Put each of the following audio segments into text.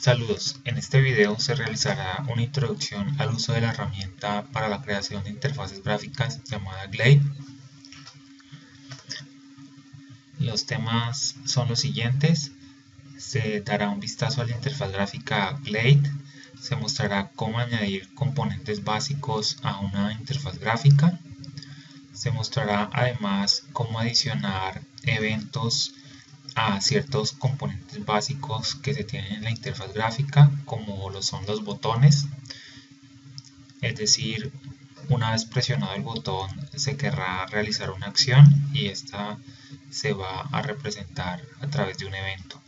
Saludos, en este video se realizará una introducción al uso de la herramienta para la creación de interfaces gráficas llamada Glade. Los temas son los siguientes: se dará un vistazo a la interfaz gráfica Glade, se mostrará cómo añadir componentes básicos a una interfaz gráfica, se mostrará además cómo adicionar eventos a ciertos componentes básicos que se tienen en la interfaz gráfica, como lo son los botones. Es decir, una vez presionado el botón se querrá realizar una acción y esta se va a representar a través de un evento.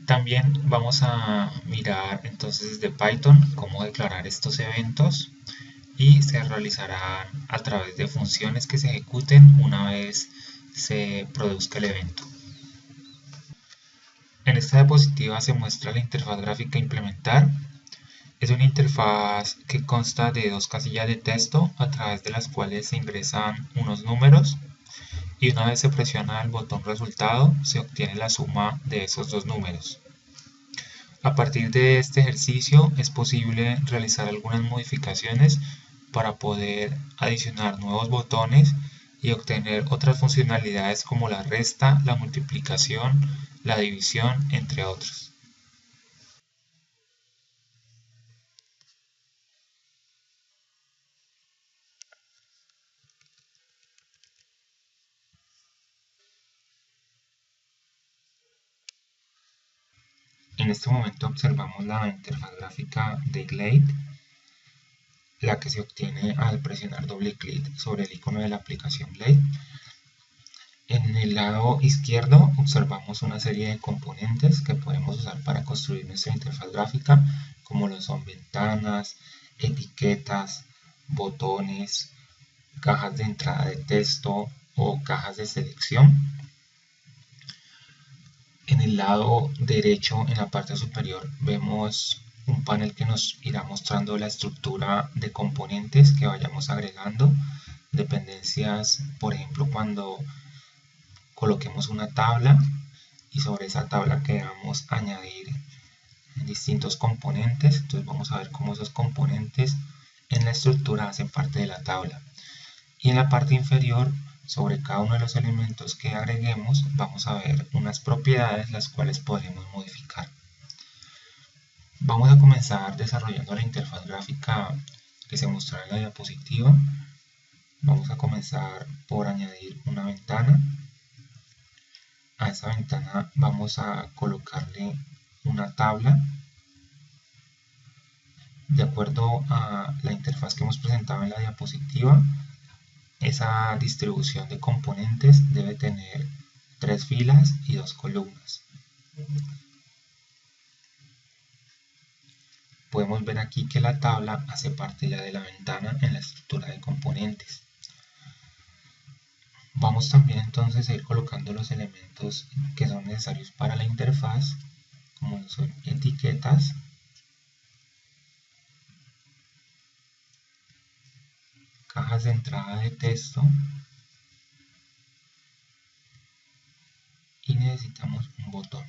También vamos a mirar entonces desde Python cómo declarar estos eventos, y se realizarán a través de funciones que se ejecuten una vez se produzca el evento. En esta diapositiva se muestra la interfaz gráfica a implementar. Es una interfaz que consta de dos casillas de texto a través de las cuales se ingresan unos números, y una vez se presiona el botón resultado se obtiene la suma de esos dos números. A partir de este ejercicio es posible realizar algunas modificaciones para poder adicionar nuevos botones y obtener otras funcionalidades como la resta, la multiplicación, la división, entre otros. En este momento observamos la interfaz gráfica de Glade, la que se obtiene al presionar doble clic sobre el icono de la aplicación Glade. En el lado izquierdo observamos una serie de componentes que podemos usar para construir nuestra interfaz gráfica, como lo son ventanas, etiquetas, botones, cajas de entrada de texto o cajas de selección. En el lado derecho, en la parte superior, vemos un panel que nos irá mostrando la estructura de componentes que vayamos agregando, dependencias, por ejemplo, cuando coloquemos una tabla y sobre esa tabla queramos añadir distintos componentes. Entonces vamos a ver cómo esos componentes en la estructura hacen parte de la tabla. Y en la parte inferior, sobre cada uno de los elementos que agreguemos, vamos a ver unas propiedades las cuales podremos modificar. Vamos a comenzar desarrollando la interfaz gráfica que se mostrará en la diapositiva. Vamos a comenzar por añadir una ventana. A esa ventana vamos a colocarle una tabla. De acuerdo a la interfaz que hemos presentado en la diapositiva, esa distribución de componentes debe tener 3 filas y 2 columnas. Podemos ver aquí que la tabla hace parte ya de la ventana en la estructura de componentes. Vamos también entonces a ir colocando los elementos que son necesarios para la interfaz, como son etiquetas, cajas de entrada de texto, y necesitamos un botón.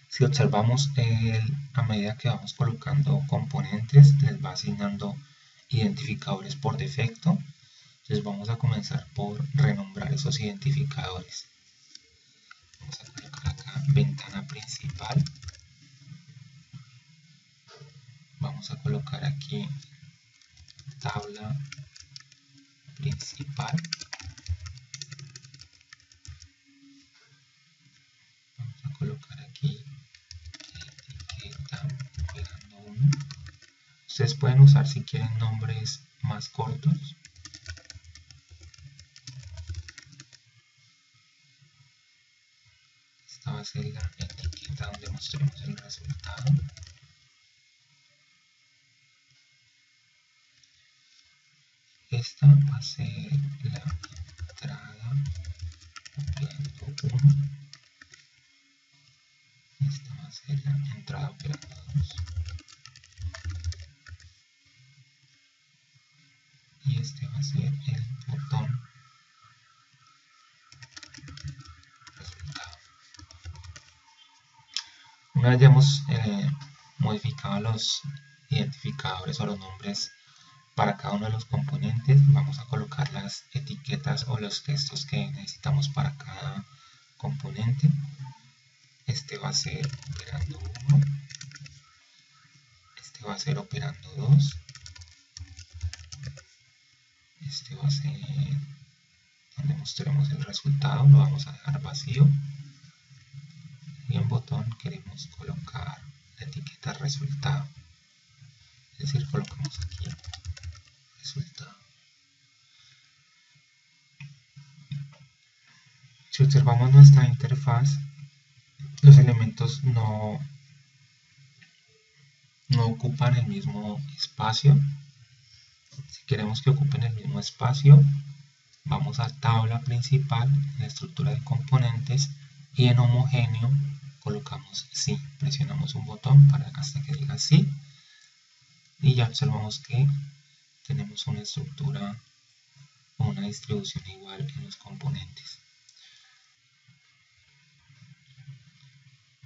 Si observamos, a medida que vamos colocando componentes, les va asignando identificadores por defecto. Entonces vamos a comenzar por renombrar esos identificadores. Vamos a colocar acá ventana principal. Vamos a colocar aquí tabla principal. Vamos a colocar aquí etiqueta pegando 1. Ustedes pueden usar, si quieren, nombres más cortos. Esta va a ser la etiqueta donde mostremos el resultado. Esta va a ser la entrada operando 1. Esta va a ser la entrada operando 2. Y este va a ser el botón resultado. Una vez ya hemos modificado los identificadores o los nombres para cada uno de los componentes, vamos a colocar las etiquetas o los textos que necesitamos para cada componente. Este va a ser operando 1, este va a ser operando 2, este va a ser donde mostremos el resultado, lo vamos a dejar vacío. Y en botón queremos colocar la etiqueta resultado, es decir, colocamos aquí resultado. Si observamos nuestra interfaz, los elementos no ocupan el mismo espacio. Si queremos que ocupen el mismo espacio, vamos a tabla principal, en la estructura de componentes, y en homogéneo colocamos sí. Presionamos un botón hasta que diga sí, y ya observamos que tenemos una estructura o una distribución igual en los componentes.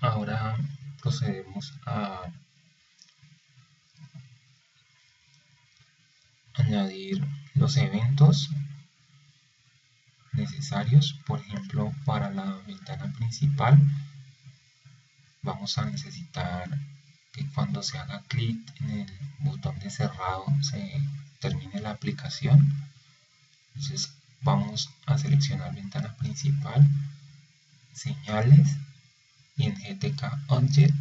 Ahora procedemos a añadir los eventos necesarios. Por ejemplo, para la ventana principal vamos a necesitar que cuando se haga clic en el botón de cerrado se termine la aplicación. Entonces vamos a seleccionar ventana principal, señales, y en GTK Object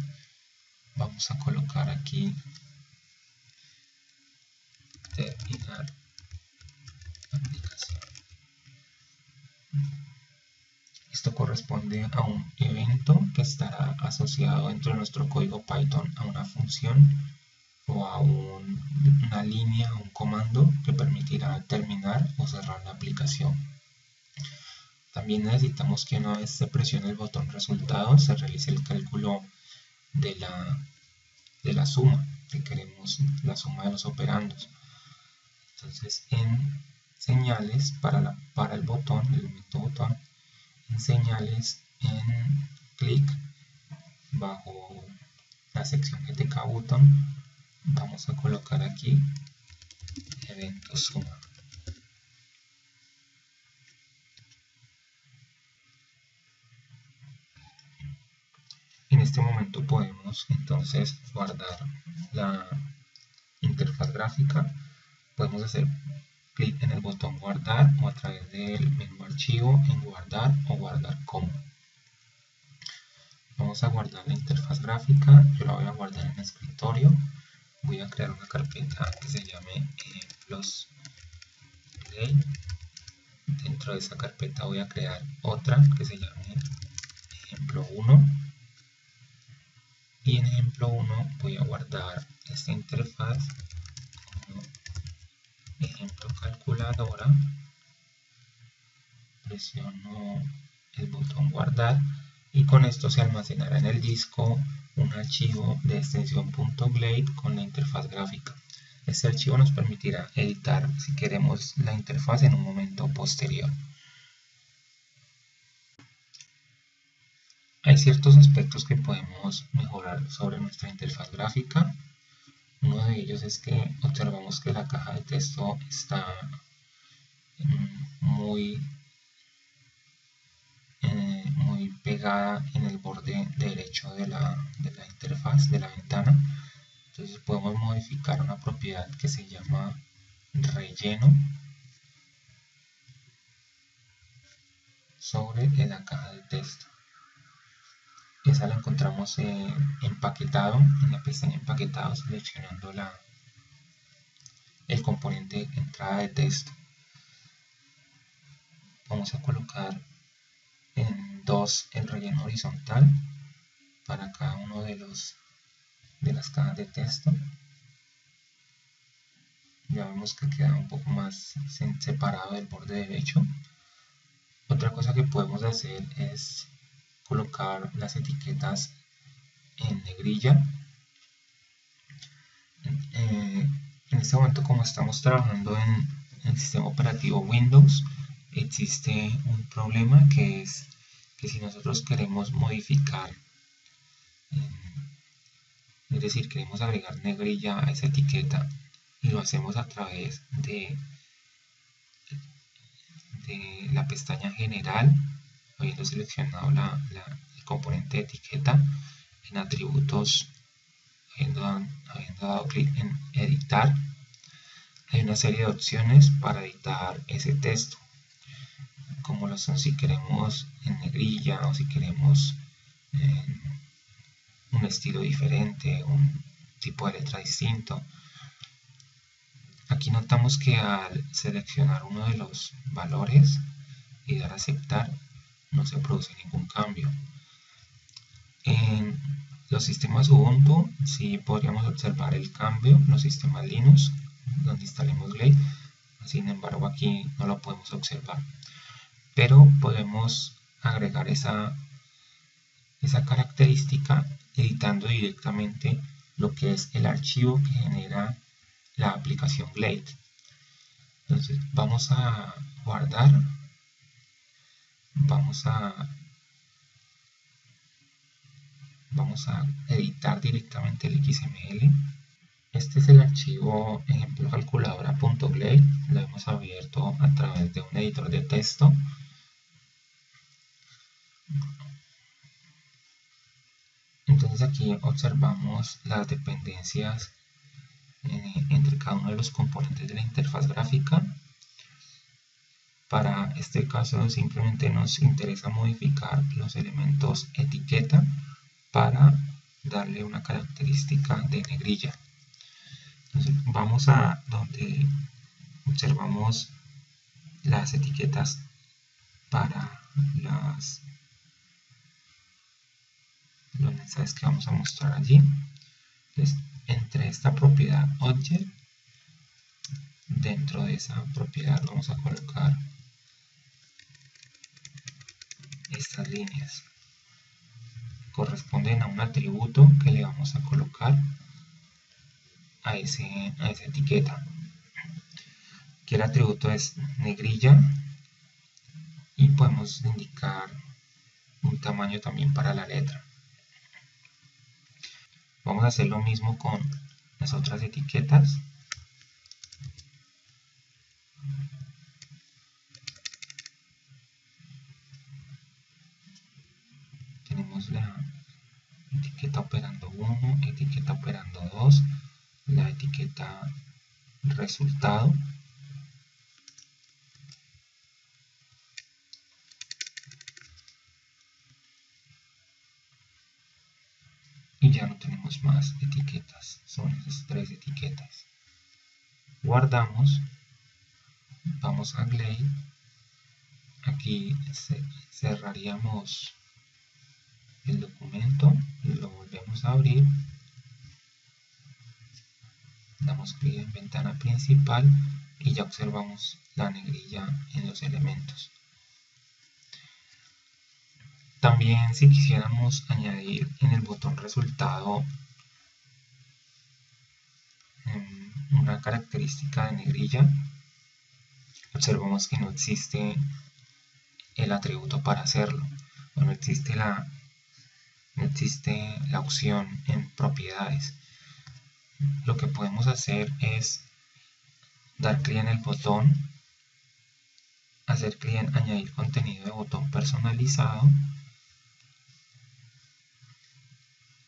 vamos a colocar aquí terminar aplicación. Esto corresponde a un evento que estará asociado dentro de nuestro código Python a una función o a una línea, un comando que permitirá terminar o cerrar la aplicación. También necesitamos que una vez se presione el botón resultado se realice el cálculo de la suma, que queremos la suma de los operandos. Entonces en señales, para el botón, el elemento botón, en señales, en clic, bajo la sección GTK Button, vamos a colocar aquí evento suma. En este momento podemos entonces guardar la interfaz gráfica. Podemos hacer clic en el botón guardar o a través del menú archivo en guardar o guardar como. Vamos a guardar la interfaz gráfica. Yo la voy a guardar en el escritorio. Voy a crear una carpeta que se llame ejemplos play. Dentro de esa carpeta voy a crear otra que se llame ejemplo 1. Y en ejemplo 1 voy a guardar esta interfaz como ejemplo calculadora. Presiono el botón guardar y con esto se almacenará en el disco un archivo de extensión .glade con la interfaz gráfica. Este archivo nos permitirá editar si queremos la interfaz en un momento posterior. Hay ciertos aspectos que podemos mejorar sobre nuestra interfaz gráfica. Uno de ellos es que observamos que la caja de texto está muy pegada en el borde derecho de la interfaz de la ventana. Entonces podemos modificar una propiedad que se llama relleno sobre la caja de texto. Esa la encontramos empaquetado, en la pestaña empaquetado, seleccionando el componente entrada de texto. Vamos a colocar en 2 el relleno horizontal para cada uno de las cajas de texto. Ya vemos que queda un poco más separado del borde derecho. Otra cosa que podemos hacer es colocar las etiquetas en negrilla. En este momento, como estamos trabajando en el sistema operativo Windows, existe un problema que es que si nosotros queremos modificar Es decir, queremos agregar negrilla a esa etiqueta y lo hacemos a través de la pestaña general, habiendo seleccionado el componente de etiqueta, en atributos, habiendo dado clic en editar, hay una serie de opciones para editar ese texto, como lo son si queremos en negrilla o si queremos un estilo diferente, un tipo de letra distinto. Aquí notamos que al seleccionar uno de los valores y dar a aceptar, no se produce ningún cambio. En los sistemas Ubuntu sí podríamos observar el cambio, en los sistemas Linux, donde instalemos Glade. Sin embargo, aquí no lo podemos observar. Pero podemos agregar esa característica editando directamente lo que es el archivo que genera la aplicación Glade. Entonces vamos a guardar, vamos a editar directamente el XML. Este es el archivo ejemplo calculadora.glade, lo hemos abierto a través de un editor de texto. Entonces aquí observamos las dependencias entre cada uno de los componentes de la interfaz gráfica. Para este caso simplemente nos interesa modificar los elementos etiqueta para darle una característica de negrilla. Entonces vamos a donde observamos las etiquetas para los mensajes que vamos a mostrar allí. Entonces, entre esta propiedad object, dentro de esa propiedad vamos a colocar estas líneas. Corresponden a un atributo que le vamos a colocar a esa etiqueta. Aquí el atributo es negrilla y podemos indicar un tamaño también para la letra. Vamos a hacer lo mismo con las otras etiquetas. Tenemos la etiqueta operando 1, etiqueta operando 2, la etiqueta resultado. Y ya no tenemos más etiquetas, son esas 3 etiquetas. Guardamos, vamos a Glade, aquí cerraríamos el documento, lo volvemos a abrir, damos clic en ventana principal y ya observamos la negrilla en los elementos. También si quisiéramos añadir en el botón resultado una característica de negrilla, observamos que no existe el atributo para hacerlo, o no existe la opción en propiedades. Lo que podemos hacer es dar clic en el botón, hacer clic en añadir contenido de botón personalizado,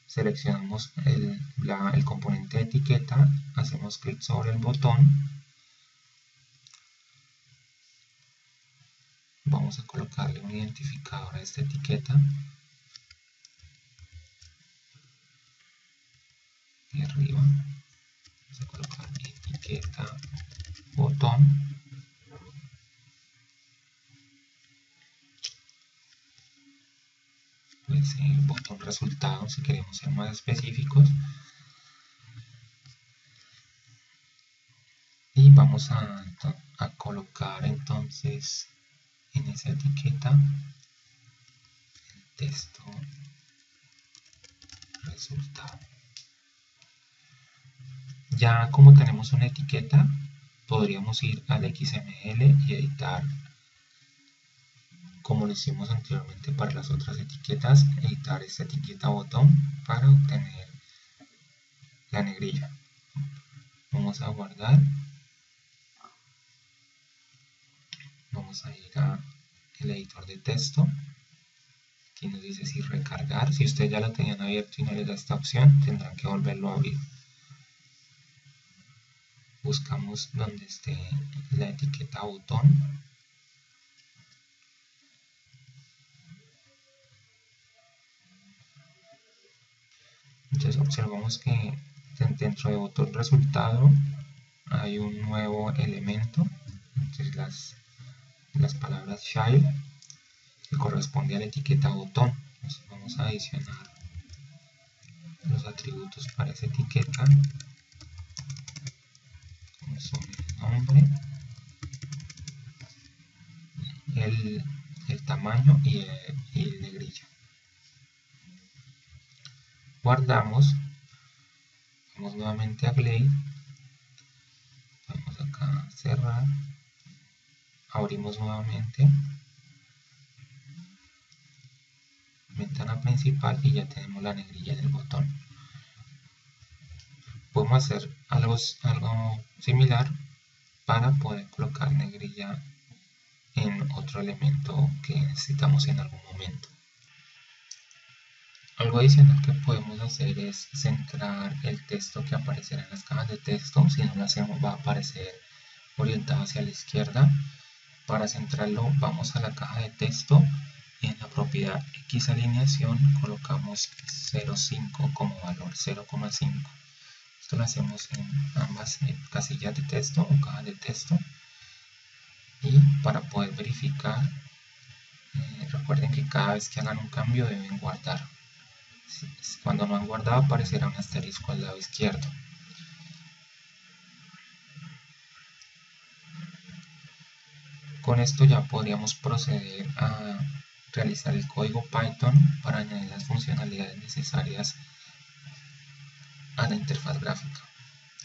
seleccionamos el componente de etiqueta, hacemos clic sobre el botón, vamos a colocarle un identificador a esta etiqueta y arriba vamos a colocar etiqueta botón, puede ser botón resultado si queremos ser más específicos, y vamos a colocar entonces en esa etiqueta el texto resultado. Ya como tenemos una etiqueta, podríamos ir al XML y editar como lo hicimos anteriormente para las otras etiquetas, editar esta etiqueta botón para obtener la negrilla. Vamos a guardar. Vamos a ir a el editor de texto. Aquí nos dice si recargar. Si ustedes ya lo tenían abierto y no les da esta opción, tendrán que volverlo a abrir. Buscamos donde esté la etiqueta botón. Entonces observamos que dentro de botón resultado hay un nuevo elemento. Entonces las palabras child, que corresponde a la etiqueta botón. Entonces vamos a adicionar los atributos para esa etiqueta, como son el nombre, el tamaño y el negrilla. Guardamos, vamos nuevamente a Glade, vamos acá a cerrar, abrimos nuevamente, ventana principal y ya tenemos la negrilla del botón. Podemos hacer algo similar para poder colocar negrilla en otro elemento que necesitamos en algún momento. Algo adicional que podemos hacer es centrar el texto que aparecerá en las cajas de texto. Si no lo hacemos, va a aparecer orientado hacia la izquierda. Para centrarlo, vamos a la caja de texto y en la propiedad X alineación colocamos 0,5 como valor, 0,5. Esto lo hacemos en ambas casillas de texto o cajas de texto. Y para poder verificar, recuerden que cada vez que hagan un cambio deben guardar. Cuando no han guardado aparecerá un asterisco al lado izquierdo. Con esto ya podríamos proceder a realizar el código Python para añadir las funcionalidades necesarias a la interfaz gráfica.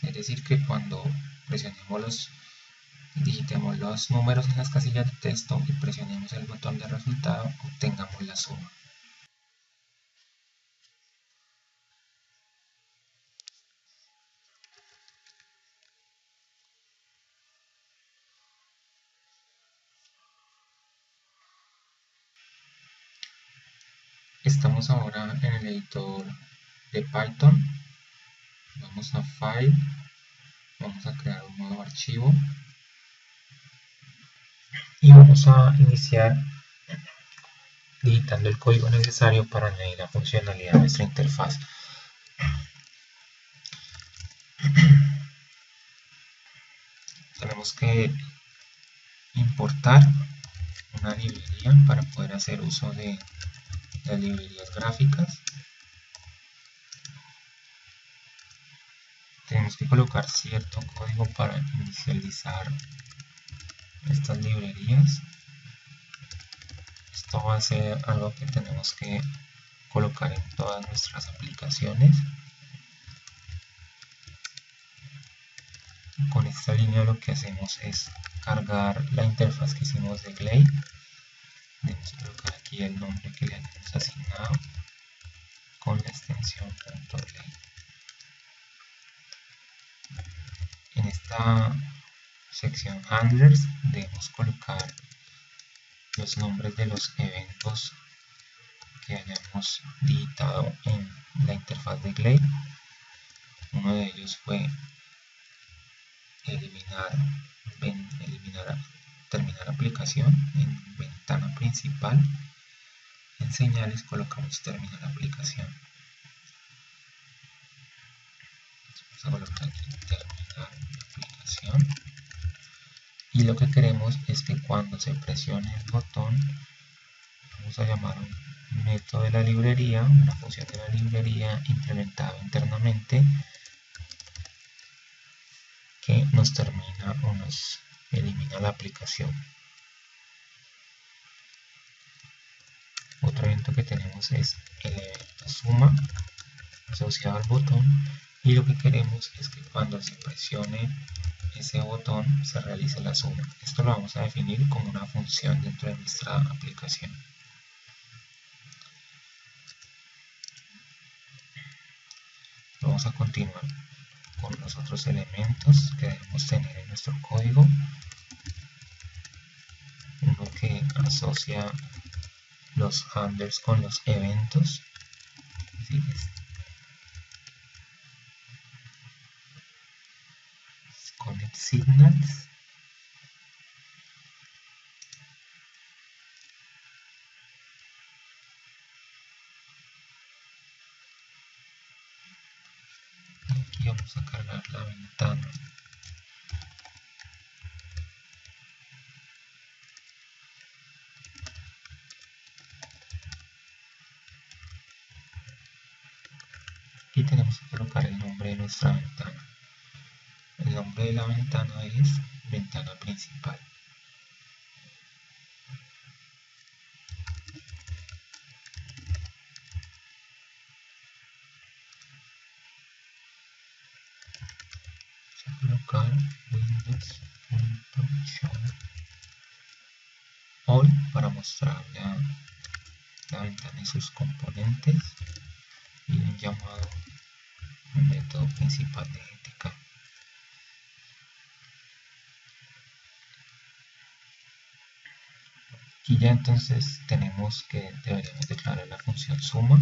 Es decir, que cuando digitemos los números en las casillas de texto y presionemos el botón de resultado, obtengamos la suma. Estamos ahora en el editor de Python. Vamos a File, vamos a crear un nuevo archivo y vamos a iniciar digitando el código necesario para añadir la funcionalidad a nuestra interfaz. Tenemos que importar una librería para poder hacer uso de las librerías gráficas. Tenemos que colocar cierto código para inicializar estas librerías. Esto va a ser algo que tenemos que colocar en todas nuestras aplicaciones. Con esta línea lo que hacemos es cargar la interfaz que hicimos de Glade. Debemos colocar aquí el nombre que le hayamos asignado con la extensión .glade. En esta sección Handlers debemos colocar los nombres de los eventos que hayamos digitado en la interfaz de Glade. Uno de ellos fue terminar aplicación. En ventana principal, en señales colocamos terminar aplicación. Vamos a colocar aquí terminar aplicación. Y lo que queremos es que cuando se presione el botón, vamos a llamar un método de la librería, una función de la librería implementada internamente, que nos termina o nos elimina la aplicación. Otro evento que tenemos es el evento suma asociado al botón, y lo que queremos es que cuando se presione ese botón se realice la suma. Esto lo vamos a definir como una función dentro de nuestra aplicación. Lo vamos a continuar con los otros elementos que debemos tener en nuestro código. Uno que asocia los handlers con los eventos. Así es. Connect signals. Aquí vamos a cargar la ventana. Aquí tenemos que colocar el nombre de nuestra ventana. El nombre de la ventana es ventana principal. Vamos a colocar windows.show all para mostrar la ventana y sus componentes, y un llamado al método principal de GTK. Aquí ya entonces tenemos que deberíamos declarar la función suma.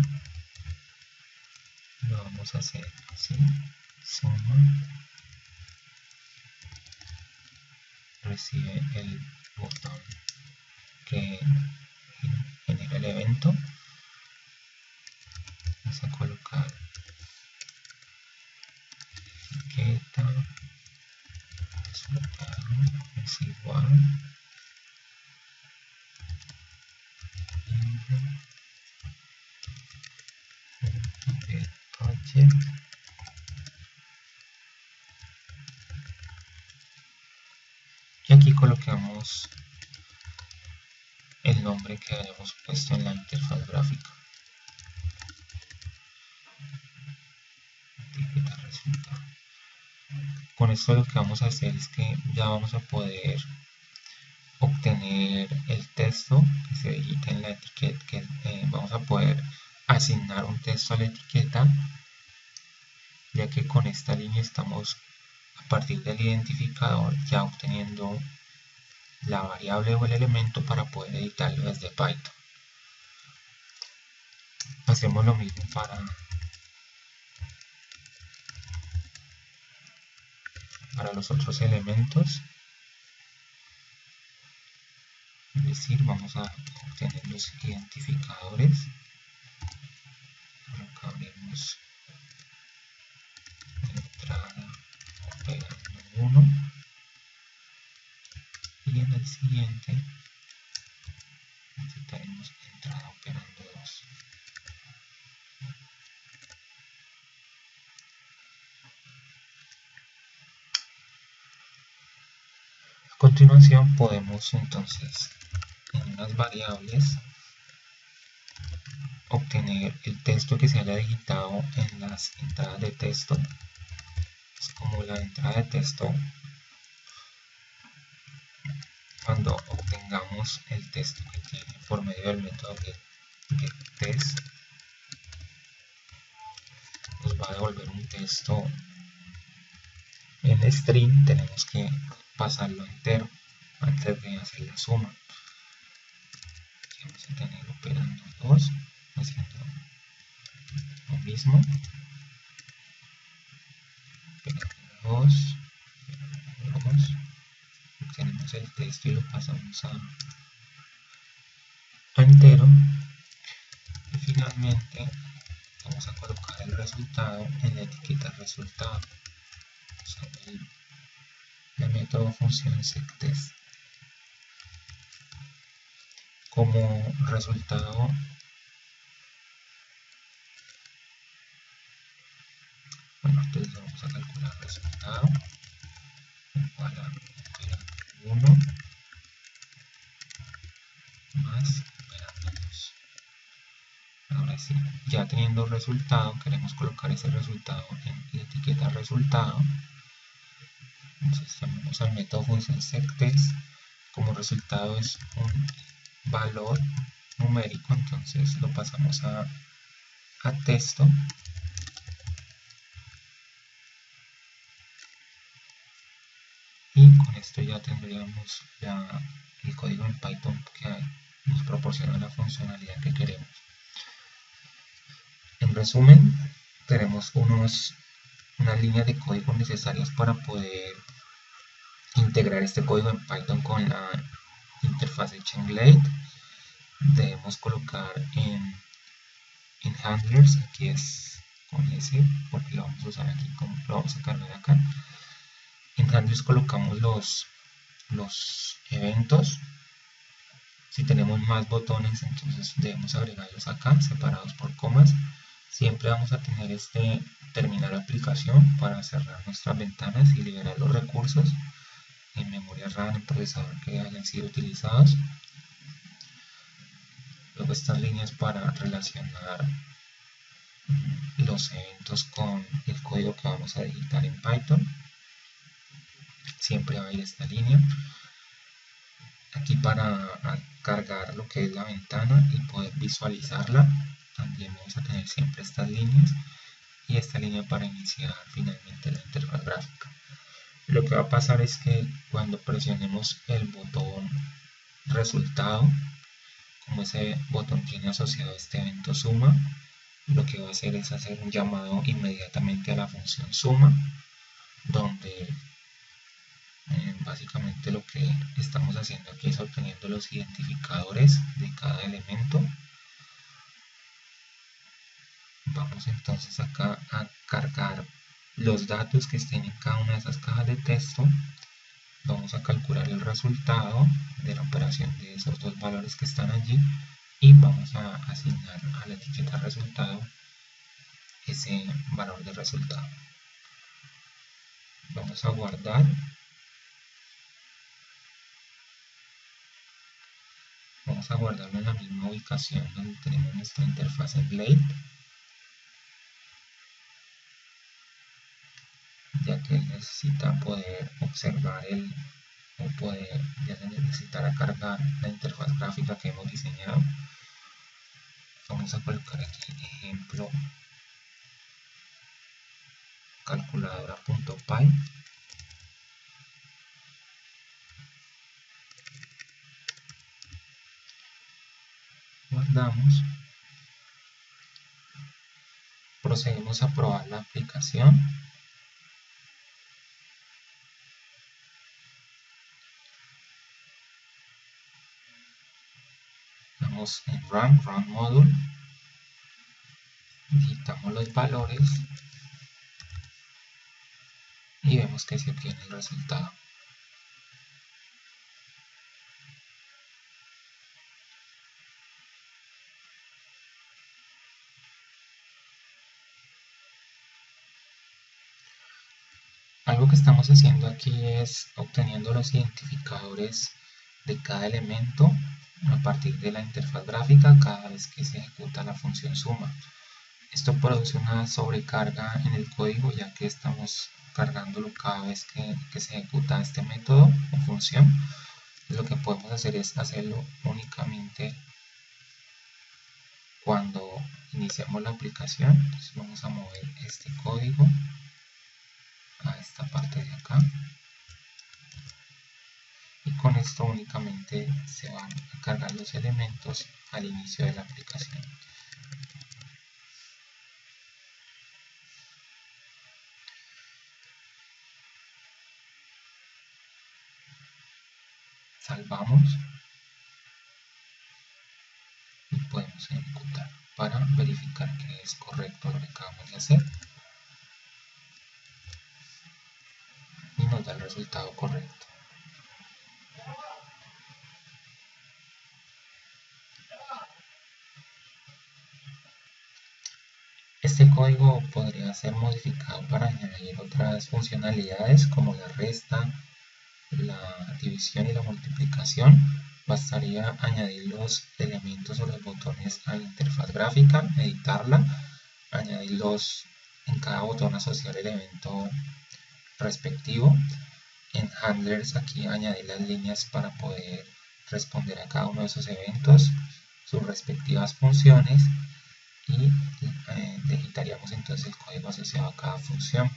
Lo vamos a hacer así: suma recibe el botón que genera el evento. Vamos a colocar etiqueta resultado es igual .getObject y aquí colocamos el nombre que hayamos puesto en la interfaz gráfica. Etiqueta resultado. Con esto lo que vamos a hacer es que ya vamos a poder obtener el texto que se digita en la etiqueta, vamos a poder asignar un texto a la etiqueta, ya que con esta línea estamos a partir del identificador ya obteniendo la variable o el elemento para poder editarlo desde Python. Hacemos lo mismo para los otros elementos, es decir, vamos a obtener los identificadores. Acá abrimos entrada operando 1 y en el siguiente necesitaremos entrada operando 2. A continuación podemos entonces en unas variables obtener el texto que se haya digitado en las entradas de texto. Es como la entrada de texto, cuando obtengamos el texto que tiene por medio del método getText, nos va a devolver un texto en string. Tenemos que pasarlo entero antes de hacer la suma. Aquí vamos a tener operando 2, haciendo lo mismo. Operando 2, obtenemos el texto y lo pasamos a entero. Y finalmente vamos a colocar el resultado en la etiqueta resultado usando el método función secText. Como resultado, bueno, entonces vamos a calcular el resultado igual a 1 más operando 2. Ahora sí, ya teniendo el resultado, queremos colocar ese resultado en la etiqueta resultado. Entonces llamamos al método función secText. Como resultado es un valor numérico, entonces lo pasamos a texto. esto ya tendríamos el código en Python que nos proporciona la funcionalidad que queremos. En resumen, tenemos unas líneas de código necesarias para poder integrar este código en Python con la interfaz de ChainGlade. Debemos colocar en handlers, aquí es con S porque lo vamos a usar aquí, como lo vamos a cargar acá. En handlers colocamos los eventos. Si tenemos más botones, entonces debemos agregarlos acá, separados por comas. Siempre vamos a tener este terminar aplicación para cerrar nuestras ventanas y liberar los recursos en memoria RAM, en procesador que hayan sido utilizados. Luego estas líneas para relacionar los eventos con el código que vamos a digitar en Python. Siempre va a ir esta línea. Aquí para cargar lo que es la ventana y poder visualizarla, también vamos a tener siempre estas líneas y esta línea para iniciar finalmente la interfaz gráfica. Lo que va a pasar es que cuando presionemos el botón resultado, como ese botón tiene asociado este evento suma, lo que va a hacer es hacer un llamado inmediatamente a la función suma, donde básicamente lo que estamos haciendo aquí es obteniendo los identificadores de cada elemento. Vamos entonces acá a cargar los datos que estén en cada una de esas cajas de texto. Vamos a calcular el resultado de la operación de esos dos valores que están allí y vamos a asignar a la etiqueta resultado ese valor de resultado. Vamos a guardar. Vamos a guardarlo en la misma ubicación donde tenemos nuestra interfaz en Glade, ya que necesita poder observar ya se necesitará cargar la interfaz gráfica que hemos diseñado. Vamos a colocar aquí ejemplo calculadora.py. Guardamos. Procedemos a probar la aplicación. Damos en Run Module. Digitamos los valores y vemos que se obtiene el resultado. Algo que estamos haciendo aquí es obteniendo los identificadores de cada elemento a partir de la interfaz gráfica cada vez que se ejecuta la función suma. Esto produce una sobrecarga en el código, ya que estamos cargándolo cada vez que se ejecuta este método o función. Lo que podemos hacer es hacerlo únicamente cuando iniciamos la aplicación. Entonces vamos a mover este código a esta parte de acá y con esto únicamente se van a cargar los elementos al inicio de la aplicación. Salvamos y podemos ejecutar para verificar que es correcto lo que acabamos de hacer y nos da el resultado correcto. Este código podría ser modificado para añadir otras funcionalidades como la resta, la división y la multiplicación. Bastaría añadir los elementos o los botones a la interfaz gráfica, editarla, añadirlos en cada botón, asociar el evento respectivo. En handlers aquí añadir las líneas para poder responder a cada uno de esos eventos, sus respectivas funciones y digitaríamos entonces el código asociado a cada función.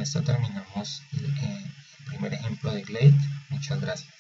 esto terminamos el primer ejemplo de Glade. Muchas gracias.